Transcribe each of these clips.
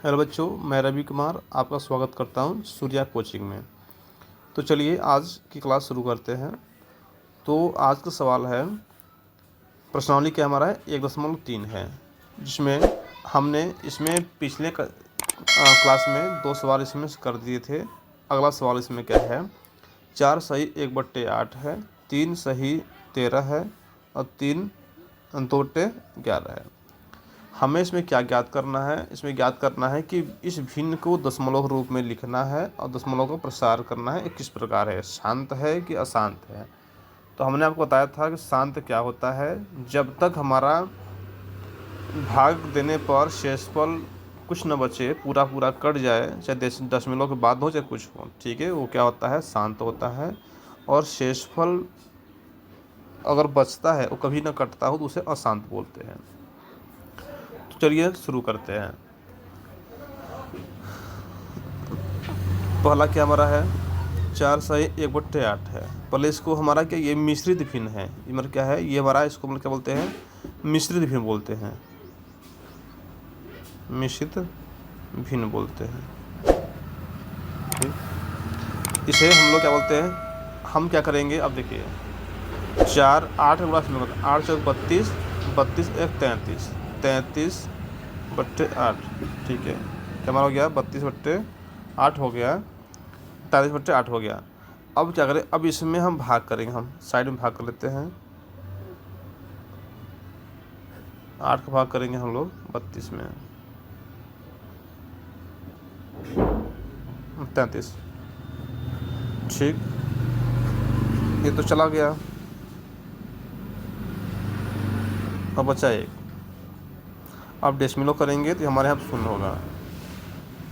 Hello बच्चों, मैं रवि कुमार आपका स्वागत करता हूं सूर्या कोचिंग में। तो चलिए आज की क्लास शुरू करते हैं। तो आज का सवाल है, प्रश्नावली क्या हमारा है 1.3 है, जिसमें हमने इसमें पिछले क्लास में 2 सवाल इसमें कर दिए थे। अगला सवाल इसमें क्या है, 4 सही 1/8 है, 3 सही 13 है और 3 2/11 है। हमें इसमें क्या ज्ञात करना है, इसमें ज्ञात करना है कि इस भिन्न को दशमलव रूप में लिखना है और दशमलव का प्रसार करना है। किस प्रकार है, शांत है कि अशांत है। तो हमने आपको बताया था कि शांत क्या होता है, जब तक हमारा भाग देने पर शेषफल कुछ न बचे, पूरा पूरा कट जाए, चाहे दशमलव के बाद हो चाहे कुछ हो, ठीक है, वो क्या होता है, शांत होता है। और शेषफल अगर बचता है, वो कभी ना कटता हो, तो उसे अशांत बोलते हैं। तो चलिए शुरू करते हैं। पहला क्या हमारा है, 4 सही 1/8 है। पहले इसको हमारा क्या, ये मिश्रित भिन्न है। ये मतलब क्या है, ये हमारा इसको मतलब क्या बोलते हैं, मिश्रित भिन्न बोलते हैं, मिश्रित भिन्न बोलते हैं। ठीक, इसे हम लोग क्या बोलते हैं, हम क्या करेंगे, अब देखिए 4 8 बड़ा 8 चौक 32, 32 1 33, 33/8। ठीक है, क्या हमारा हो गया, 32/8 हो गया, 43/8 हो गया। अब क्या करें, अब इसमें हम भाग करेंगे, हम साइड में भाग कर लेते हैं। 8 का भाग करेंगे हम लोग 32 में, 33। ठीक, ये तो चला गया। अब बचा 1। अब डेसिमल करेंगे तो हमारे यहाँ शून्य होगा।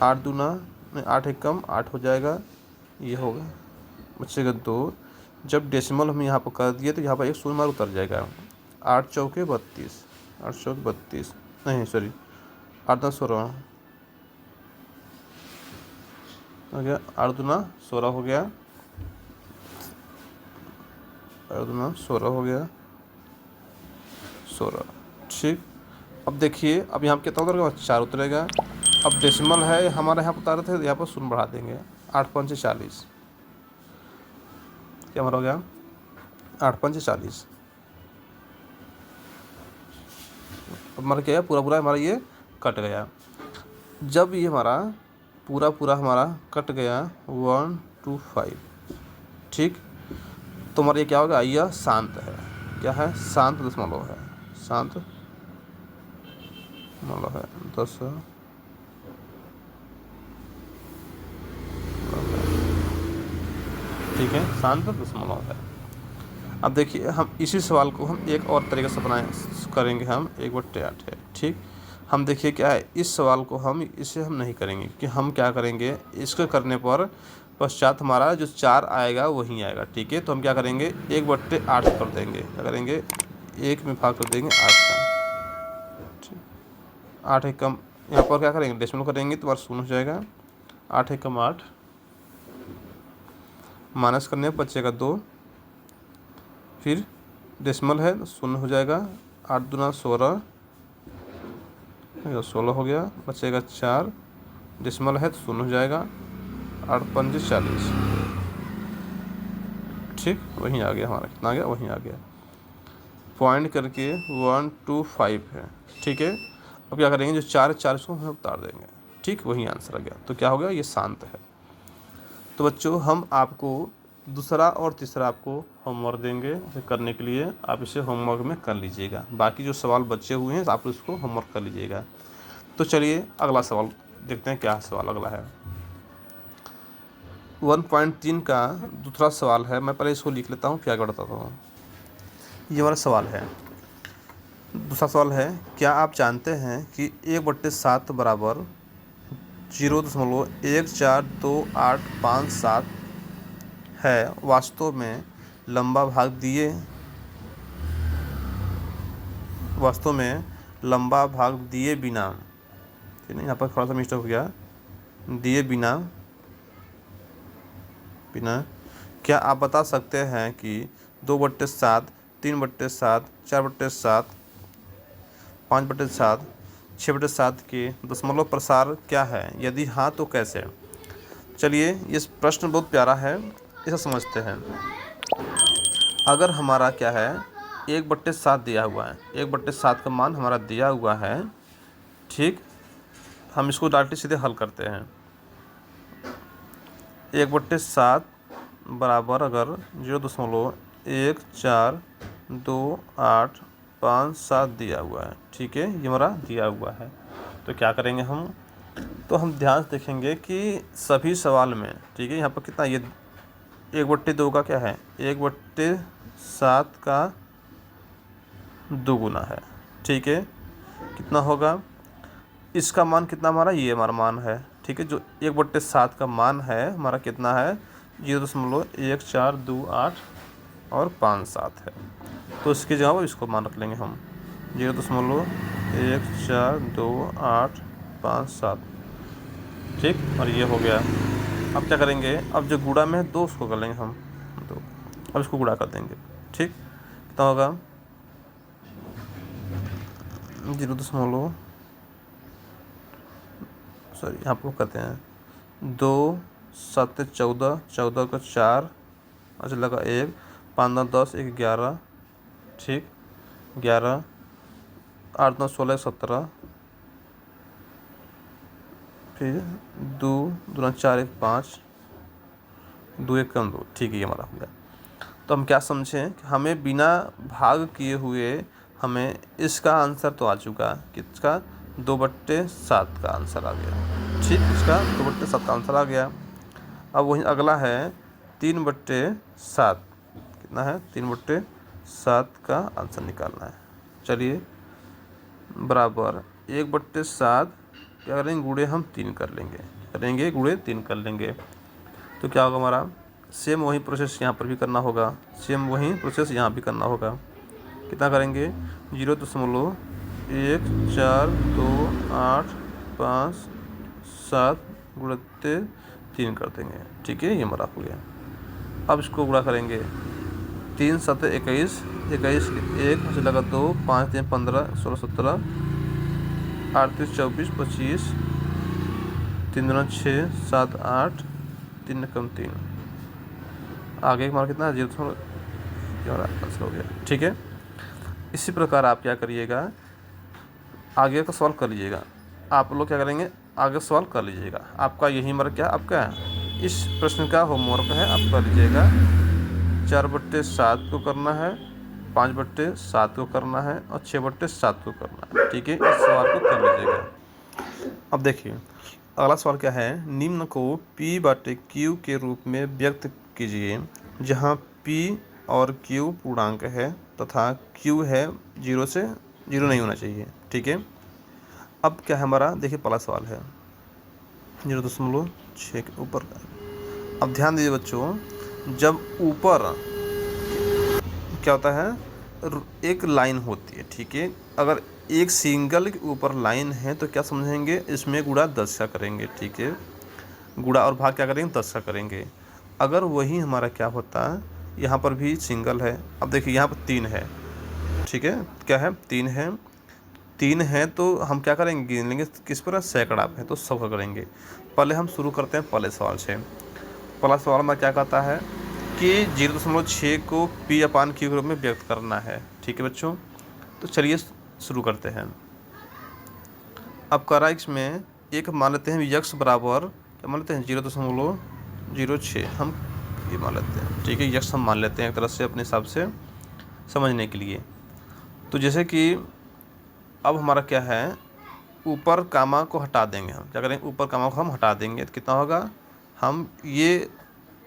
8 दूना 8 एक कम 8 हो जाएगा, ये होगा, बचेगा 2। जब डेसिमल हम यहाँ पर कर दिए तो यहाँ पर एक शून्य हमारा उतर जाएगा। 8 चौके 32, 8 चौके 32, नहीं सॉरी 8 10 16 हो गया, 8 दूना 16 हो गया, 8 दूना 16 हो गया, 16। ठीक, अब देखिए, अब यहाँ कितना उतरेगा, 4 उतरेगा। अब डेसिमल है हमारे यहाँ पर उतारे थे, तो यहाँ पर शून्य बढ़ा देंगे, 8 पंचे 40, क्या हमारा हो गया, 8 पंचे 40। अब हमारा क्या है, पूरा पूरा हमारा ये कट गया। जब ये हमारा पूरा पूरा हमारा कट गया 1 2 5, ठीक, तो हमारा ये क्या होगा, यह शांत है। क्या है, शांत दशमलव है, शांत दशमलव है, 10 ठीक है, शांत दशमलव है। अब देखिए, हम इसी सवाल को हम एक और तरीके से बनाए करेंगे, हम 1/8 है। ठीक, हम देखिए क्या है, इस सवाल को हम इसे हम नहीं करेंगे, कि हम क्या करेंगे, इसको करने पर पश्चात हमारा जो 4 आएगा वही आएगा। ठीक है, तो हम क्या करेंगे, 1/8 कर देंगे, क्या करेंगे, 1 में भाग कर देंगे 8 का। ठीक, 8 एक कम, यहाँ पर क्या करेंगे, डेसिमल करेंगे तो बार शून्य हो जाएगा। 8 एक कम 8, माइनस करने पर बचेगा 2, फिर डेसिमल है तो शून्य हो जाएगा। 8 दूना 16, 16 हो गया, बचेगा 4, डेसिमल है तो शून्य हो जाएगा। 8 पंजे 40। ठीक, वहीं आ गया हमारा, कितना आ गया, वहीं आ गया, पॉइंट करके 1 2 5 है। ठीक है, अब क्या करेंगे, जो 4 को हम उतार देंगे। ठीक, वही आंसर आ गया। तो क्या हो गया, ये शांत है। तो बच्चों, हम आपको दूसरा और तीसरा आपको होमवर्क देंगे इसे करने के लिए, आप इसे होमवर्क में कर लीजिएगा। बाकी जो सवाल बचे हुए हैं आप उसको होमवर्क कर लीजिएगा। तो चलिए अगला सवाल देखते हैं, क्या सवाल अगला है। 1.3 का दूसरा सवाल है, मैं पहले इसको लिख लेता हूँ फिर आगे बढ़ाता हूँ। ये हमारा सवाल है, दूसरा सवाल है, क्या आप जानते हैं कि 1/7 बराबर 0.142857 है, वास्तव में लंबा भाग दिए बिना, ठीक है, यहाँ पर थोड़ा सा मिस्टेक हो गया, दिए बिना क्या आप बता सकते हैं कि 2/7, 3/7, 4/7, 5/7 6/7 के दशमलव प्रसार क्या है, यदि हाँ तो कैसे। चलिए ये प्रश्न बहुत प्यारा है, इसे समझते हैं। अगर हमारा क्या है 1/7 दिया हुआ है, 1/7 का मान हमारा दिया हुआ है, ठीक। हम इसको डायरेक्टली सीधे हल करते हैं। 1/7 बराबर अगर 0.142857 दिया हुआ है, ठीक है, ये हमारा दिया हुआ है। तो क्या करेंगे हम, तो हम ध्यान से देखेंगे कि सभी सवाल में, ठीक है, यहाँ पर कितना ये 1/2 का क्या है 1/7 का 2 गुना है, ठीक है। कितना होगा, इसका मान कितना हमारा, ये हमारा मान है, ठीक है। जो 1/7 का मान है हमारा कितना है 0.1428 और 57 है। तो इसकी जगह पर इसको मान रख लेंगे हम 0.142857, ठीक। और ये हो गया। अब क्या करेंगे, अब जो गुणा में है 2 उसको कर लेंगे हम 2, अब इसको गुणा कर देंगे, ठीक। कितना होगा 0. सॉरी यहाँ पर कहते हैं 2 7 14, 14 का 4, अच्छा लगा 1, 5 9 10, 1 11, ठीक, 11, 8 9 16 17, फिर 2 2 4 1 5, 2 1 कम 2, ठीक है, ये हमारा हो गया। तो हम क्या समझें कि हमें बिना भाग किए हुए हमें इसका आंसर तो आ चुका, किसका 2/7 का आंसर आ गया, ठीक। इसका 2/7 का आंसर आ गया। अब वहीं अगला है 3/7, कितना है 3/7 का आंसर निकालना है। चलिए बराबर 1/7 क्या करेंगे, गुणे हम 3 कर लेंगे, गुणे 3 कर लेंगे। तो क्या होगा हमारा, सेम वही प्रोसेस यहाँ पर भी करना होगा, सेम वही प्रोसेस यहाँ भी करना होगा। कितना करेंगे 0.142857 गुणित 3 कर देंगे, ठीक है, ये हमारा हो गया। अब इसको गुणा करेंगे 3 7 21, 21 1 लगा 2, 5 3 15, 16 17, 8 3 24 25, 3 2 6 7 8, 3 कम 3, आगे हमारा कितना 0 आंसर हो गया, ठीक है। इसी प्रकार आप क्या करिएगा, आगे का सवाल कर लीजिएगा। आप लोग क्या करेंगे, आगे सवाल कर लीजिएगा। आपका यही वर्क क्या आपका इस प्रश्न का होमवर्क है, आप कर लीजिएगा। 4/7 को करना है, 5/7 को करना है और 6/7 को करना है, ठीक है। इस सवाल को कर लीजिएगा। अब देखिए अगला सवाल क्या है, निम्न को P/Q के रूप में व्यक्त कीजिए, जहाँ P और Q पूर्णांक है तथा Q है 0 से 0 नहीं होना चाहिए, ठीक है। अब क्या है हमारा, देखिए पहला सवाल है 0.6 के ऊपर का। अब ध्यान दीजिए बच्चों, जब ऊपर क्या होता है एक लाइन होती है, ठीक है। अगर एक सिंगल के ऊपर लाइन है तो क्या समझेंगे, इसमें गुणा 10 का करेंगे, ठीक है। गुणा और भाग क्या करेंगे 10 का करेंगे। अगर वही हमारा क्या होता है, यहाँ पर भी सिंगल है। अब देखिए यहाँ पर 3 है, ठीक है, क्या है 3 है, 3 है तो हम क्या करेंगे गिन लेंगे किस पर, सैकड़ा पे, तो 100 का करेंगे। पहले हम शुरू करते हैं पहले सवाल से। पहला सवाल में क्या कहता है कि 0.6 को P/Q के रूप में व्यक्त करना है, ठीक है बच्चों। तो चलिए शुरू करते हैं। अब करा इसमें एक मान लेते हैं यक्स बराबर क्या मान लेते हैं 0.06 हम ये मान लेते हैं, ठीक है। यक्स हम मान लेते हैं एक तरह से अपने हिसाब से समझने के लिए। तो जैसे कि अब हमारा क्या है, ऊपर कामा को हटा देंगे, हम क्या करेंगे ऊपर कामा को हम हटा देंगे, तो कितना होगा, हम ये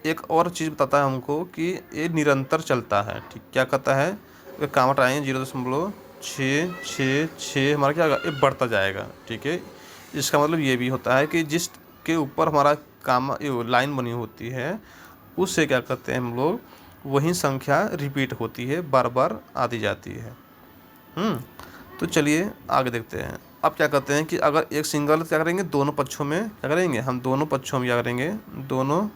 एक और चीज़ बताता है हमको कि ये निरंतर चलता है, ठीक। क्या कहता है, अगर कामा हटाएंगे 0.666 हमारा क्या होगा, ये बढ़ता जाएगा, ठीक है। इसका मतलब ये भी होता है कि जिसके ऊपर हमारा कामा लाइन बनी होती है उससे क्या करते हैं हम लोग, वही संख्या रिपीट होती है, बार बार आती जाती है। तो चलिए आगे देखते हैं। अब क्या करते हैं कि अगर एक सिंगल क्या करेंगे, दोनों पक्षों में क्या करेंगे, हम दोनों पक्षों में क्या करेंगे, दोनों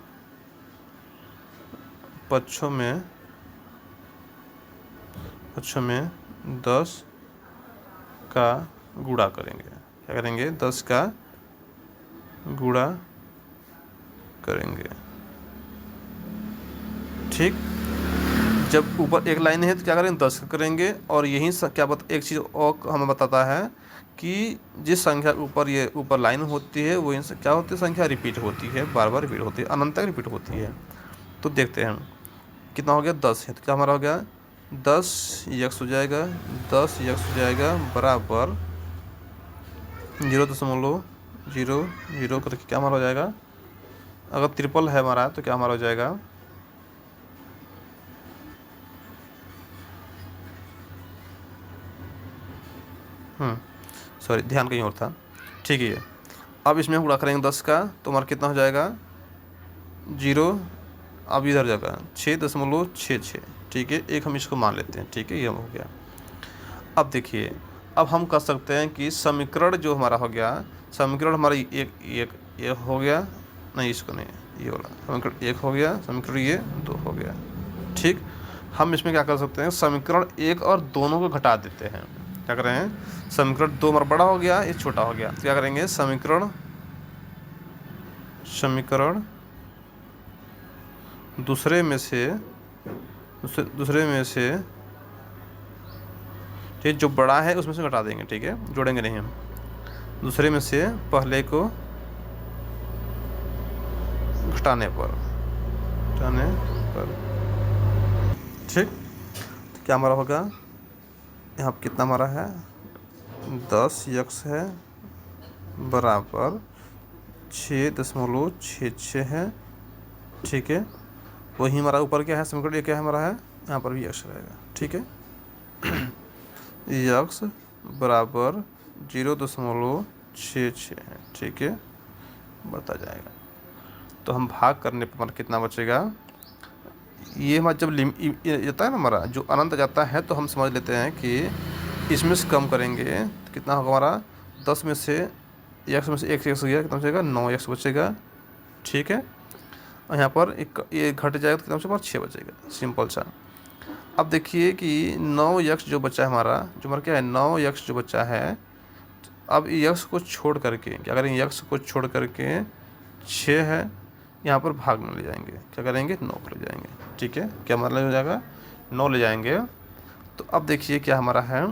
पक्षों में 10 का गुणा करेंगे, क्या करेंगे, 10 का गुणा करेंगे। ठीक, जब ऊपर एक लाइन है तो क्या करेंगे, 10 का करेंगे। और यही क्या एक चीज़ और हमें बताता है कि जिस संख्या ऊपर ये ऊपर लाइन होती है वो इनसे क्या होती है, संख्या रिपीट होती है, बार बार रिपीट होती है, अनंत तक रिपीट होती है। तो देखते हैं कितना हो गया, 10 है तो क्या हमारा हो गया 10 यक्स हो जाएगा, 10 यक्स हो जाएगा बराबर 0.00 करके क्या हमारा हो जाएगा, अगर ट्रिपल है हमारा तो क्या हमारा हो जाएगा, सॉरी ध्यान कहीं और था। ठीक है, अब इसमें हम गुणा करेंगे 10 का तो हमारा कितना हो जाएगा 0, अब इधर जाएगा 6.66। ठीक है, एक हम इसको मान लेते हैं। ठीक है, ये हो गया। अब देखिए, अब हम कर सकते हैं कि समीकरण जो हमारा हो गया, समीकरण हमारा एक एक एक हो गया, नहीं इसको नहीं, ये वाला समीकरण एक हो गया, समीकरण ये 2 हो गया। ठीक, हम इसमें क्या कर सकते हैं, समीकरण एक और दोनों को घटा देते हैं। क्या कर रहे हैं, समीकरण 2 हमारा बड़ा हो गया, ये छोटा हो गया, तो क्या करेंगे, समीकरण समीकरण दूसरे में से ठीक, जो बड़ा है उसमें से घटा देंगे। ठीक है, जोड़ेंगे नहीं हम, दूसरे में से पहले को घटाने पर ठीक, तो क्या हमारा होगा, यहाँ पर कितना हमारा है 10 यक्स है बराबर 6.66 है। ठीक है, वही हमारा ऊपर क्या है, समीकरण ये क्या है हमारा है, यहाँ पर भी यक्स रहेगा। ठीक है, यक्स बराबर 0.66 है। ठीक है, बढ़ता जाएगा। तो हम भाग करने पर हमारा कितना बचेगा, ये हमारा जब जाता है ना, हमारा जो अनंत जाता है तो हम समझ लेते हैं कि इसमें से कम करेंगे तो कितना होगा हमारा, 10 में से एक्स में से एक एक्स गया, कितना बचेगा 9 एक्स बचेगा। ठीक है, और यहाँ पर एक ये घट जाएगा तो कितना बचेगा, 6 बचेगा, सिंपल सा। अब देखिए कि 9 यक्स जो बचा है हमारा, जो हमारा क्या है 9 यक्स जो बचा है, अब यक्स को छोड़ करके क्या करेंगे, यक्स को छोड़ करके 6 है यहाँ पर भाग में ले जाएंगे, क्या करेंगे 9 को ले जाएंगे। ठीक है, क्या मतलब हो जाएगा 9 ले जाएंगे। तो अब देखिए क्या हमारा है,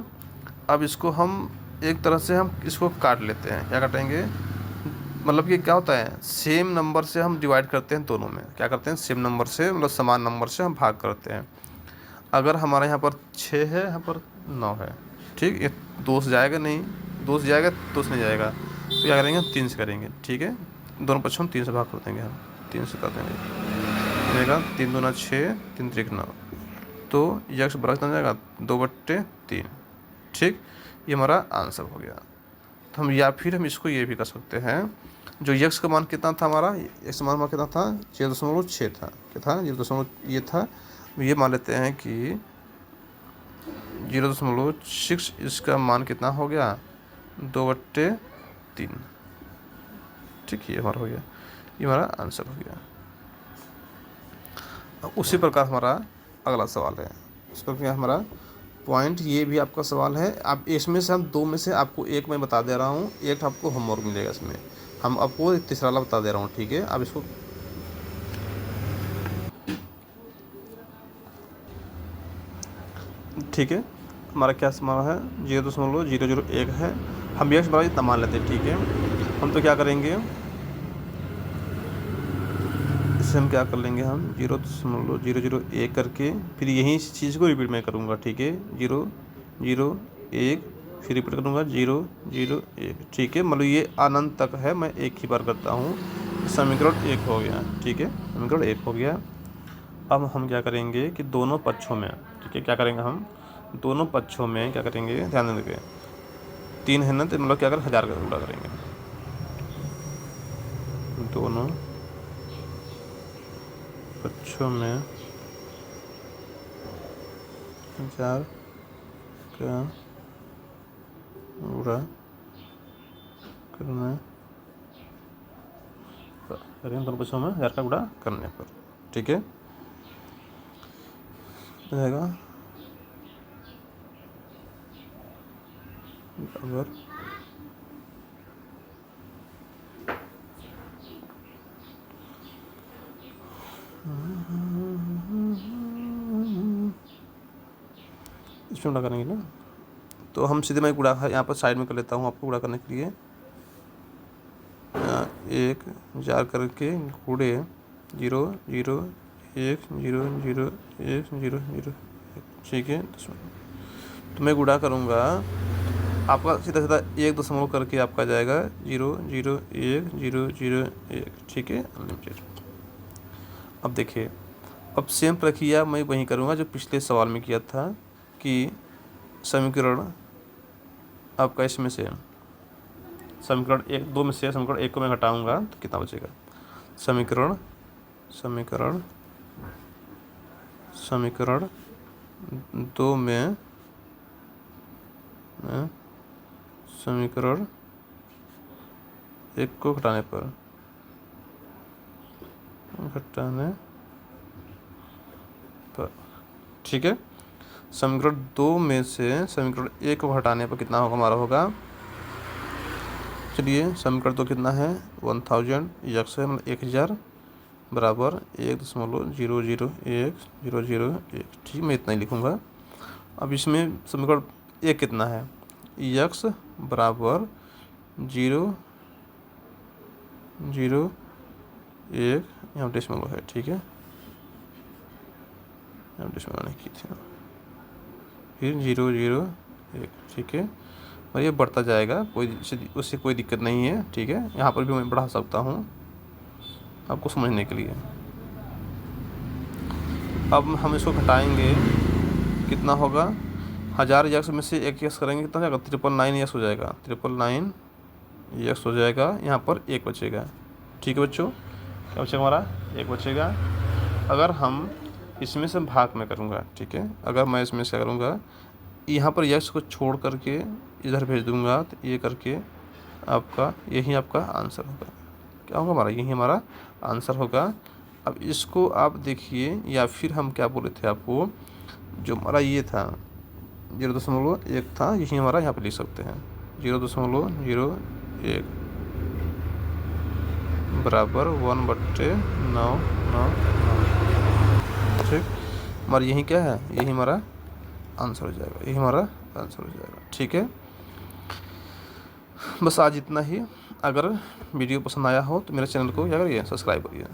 अब इसको हम एक तरह से हम इसको काट लेते हैं, क्या काटेंगे, मतलब कि क्या होता है, सेम नंबर से हम डिवाइड करते हैं दोनों में, क्या करते हैं सेम नंबर से, मतलब समान नंबर से हम भाग करते हैं। अगर हमारे यहाँ पर 6 है, यहाँ पर 9 है, ठीक, ये 2 से जाएगा नहीं, 2 से जाएगा 2 से नहीं जाएगा, तो क्या करेंगे 3 से करेंगे। ठीक है, दोनों पक्षों में 3 से भाग कर देंगे हम, 3 से कर देंगे, जाएगा 3 दूना 6, 3 त्रिक 9, तो यक्स बराबर कितना जाएगा 2/3। ठीक, ये हमारा आंसर हो गया। तो हम या फिर हम इसको ये भी कर सकते हैं, जो यक्स का मान कितना था हमारा, यक्स का मान कितना था 0.6 था, क्या था 0. ये था, ये मान लेते हैं कि 0.6, इसका मान कितना हो गया 2/3। ठीक, ये हमारा हो गया, ये हमारा आंसर हो गया। उसी प्रकार हमारा अगला सवाल है, उस पर क्या हमारा पॉइंट, ये भी आपका सवाल है। आप इसमें से हम 2 में से आपको एक मैं बता दे रहा हूँ, एक आपको होमवर्क मिलेगा, इसमें हम आपको तीसरा वाला बता दे रहा हूँ। ठीक है, अब इसको ठीक है, हमारा क्या हमारा है 0.001 है, हम यक्स बराबर इतना मान लेते हैं। ठीक है, हम तो क्या करेंगे, इससे हम क्या कर लेंगे, हम 0.001 करके फिर यही चीज़ को रिपीट मैं करूँगा। ठीक है, 0.001 फिर रिपीट करूँगा 0.001। ठीक है, मतलब ये अनंत तक है, मैं एक ही बार करता हूँ, समीकरण 1 हो गया। ठीक है, समीकरण 1 हो गया। अब हम क्या करेंगे कि दोनों पक्षों में, ठीक है, क्या करेंगे हम दोनों पक्षों में क्या करेंगे, ध्यान देंगे 3 है ना, तो मतलब क्या करें 1000 का गुणा करेंगे, दोनों पक्षों में 1000 का गुणा करने पर, करेंगे दोनों पक्षों में 1000 का गुणा करने पर। ठीक है, रहेगा अगर इसमें गुणा करेंगे ना, तो हम सीधे मैं गुणा यहाँ पर साइड में कर लेता हूँ आपको गुणा करने के लिए। 1 4 करके गुणे 0 0 1 0 0 1 0 0, ठीक है। तो मैं गुणा करूँगा, आपका सीधा सीधा 1 दशमलव करके आपका जाएगा 0 0 1 0 0 1, ठीक है, अनलिमिटेड। अब देखिए, अब सेम प्रक्रिया मैं वहीं करूँगा जो पिछले सवाल में किया था कि समीकरण आपका इसमें से समीकरण 1 2 में से समीकरण 1 को मैं घटाऊंगा तो कितना बचेगा। समीकरण 2 में समीकरण 1 को घटाने पर ठीक है। समीकरण 2 में से समीकरण 1 को घटाने पर कितना होगा हमारा होगा। चलिए, समीकरण 2 कितना है 1000 यक्स है, मतलब 1000 बराबर 1.001 ठीक, मैं इतना ही लिखूँगा। अब इसमें समीकरण 1 कितना है, यक्स बराबर 0 0 1, यहाँ डेसिमल है, ठीक है, यहाँ डेसिमल नहीं की थी, फिर 0 0 1, ठीक है, और ये बढ़ता जाएगा, उससे कोई दिक्कत नहीं है, ठीक है। यहाँ पर भी मैं बढ़ा सकता हूँ आपको समझने के लिए। अब हम इसको घटाएंगे, कितना होगा, 1000 यक्स में से 1 यक्स करेंगे कितना हो जाएगा, 999 यक्स हो जाएगा, 999 यक्स हो जाएगा। यहाँ पर 1 बचेगा, ठीक है बच्चों, क्या बचेगा हमारा 1 बचेगा। अगर हम इसमें से भाग में करूँगा, ठीक है, अगर मैं इसमें से करूँगा, यहाँ पर यक्स को छोड़ करके इधर भेज दूँगा, तो ये करके आपका यही आपका आंसर होगा। क्या होगा हमारा, यही हमारा आंसर होगा। अब इसको आप देखिए, या फिर हम क्या बोले थे आपको, जो हमारा ये था 0.1 था, यही हमारा यहाँ पे लिख सकते हैं 0.01 बराबर 1/999, ठीक। हमारा यही क्या है, यही हमारा आंसर हो जाएगा, यही हमारा आंसर हो जाएगा, ठीक है। बस आज इतना ही। अगर वीडियो पसंद आया हो तो मेरे चैनल को क्या करिए, सब्सक्राइब करिए।